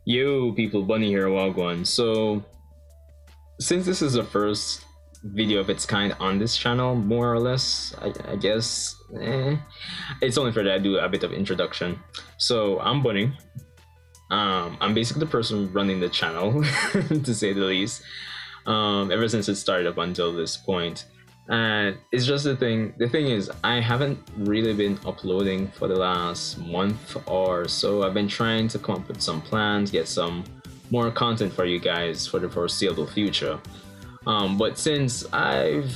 Yo, people, Bunny here, Wagwan. So, since this is the first video of its kind on this channel, more or less, I guess, it's only fair that I do a bit of introduction. So, I'm Bunny. I'm basically the person running the channel, to say the least, ever since it started up until this point. And it's just the thing is, I haven't really been uploading for the last month or so. I've been trying to come up with some plans, get some more content for you guys for the foreseeable future. But since I've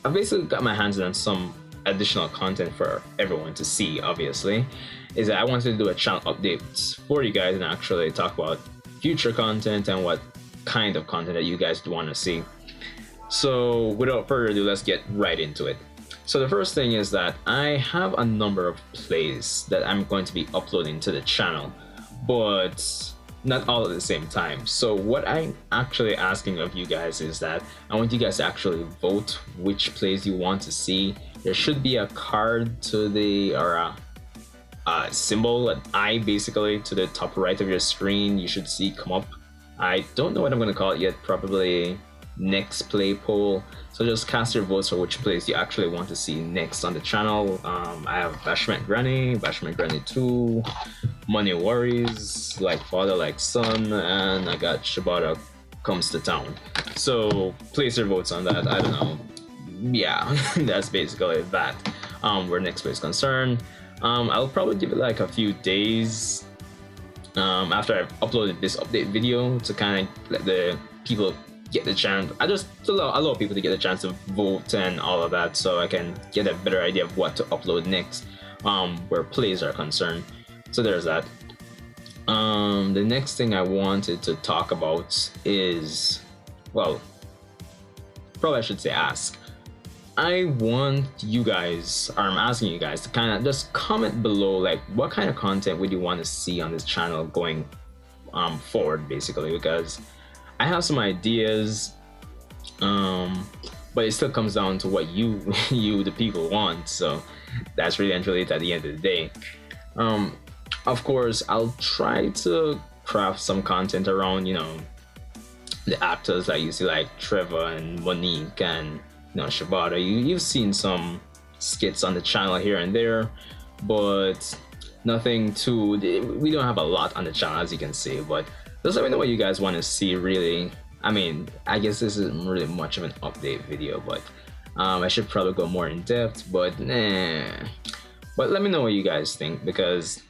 basically got my hands on some additional content for everyone to see, obviously, is that I wanted to do a channel update for you guys and actually talk about future content and what kind of content that you guys want to see. So without further ado, let's get right into it. So the first thing is that I have a number of plays that I'm going to be uploading to the channel, but not all at the same time. So what I'm actually asking of you guys is that I want you guys to actually vote which plays you want to see. There should be a card to the, or a symbol, an eye basically, to the top right of your screen. You should see come up. I don't know what I'm going to call it yet, probably next play poll. So just cast your votes for which plays you actually want to see next on the channel. I have Bashment Granny 2, Money Worries, Like Father Like Son, and I got Shibata Comes to Town. So place your votes on that. I don't know, yeah, that's basically that. Where next play is concerned, I'll probably give it like a few days after I've uploaded this update video to kind of let the people get the chance. I just allow people to get the chance to vote and all of that, so I can get a better idea of what to upload next, where plays are concerned. So there's that. The next thing I wanted to talk about is, well, probably I should say ask. I want you guys, or I'm asking you guys to kind of just comment below, like, what kind of content would you want to see on this channel going forward, basically, because I have some ideas, but it still comes down to what you the people want. So that's really and truly it at the end of the day. Of course, I'll try to craft some content around, you know, the actors that you see, like Trevor and Monique and, you know, Shibata. You've seen some skits on the channel here and there, but nothing too, we don't have a lot on the channel, as you can see. But just let me know what you guys want to see, really. I mean, I guess this isn't really much of an update video, but I should probably go more in depth, but but let me know what you guys think, because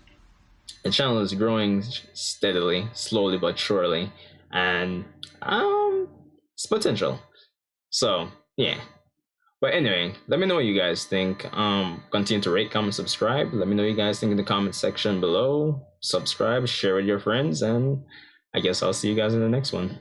the channel is growing steadily, slowly but surely, and it's potential. So yeah. But anyway, let me know what you guys think. Continue to rate, comment, subscribe. Let me know what you guys think in the comment section below. Subscribe, share with your friends, and I guess I'll see you guys in the next one.